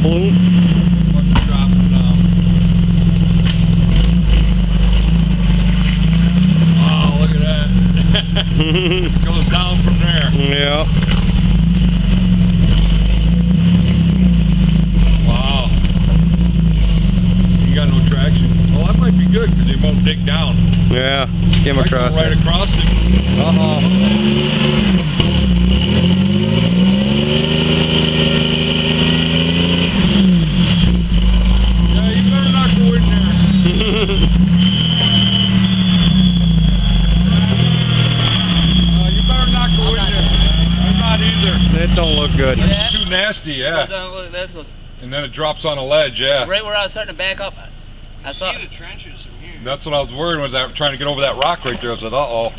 Boom. Dropping down. Oh, look at that. It goes down from there. Yeah. Wow. You got no traction. Well, that might be good because it won't dig down. Yeah. Skim Might go across right it. across it. Uh-oh. Yeah, you better not go in there. You better not go in there. I'm not either. That don't look good. It's too nasty, yeah. And then it drops on a ledge, yeah. Right where I was starting to back up, I thought. See the trenches from here. That's what I was worried was that trying to get over that rock right there. I said, uh-oh.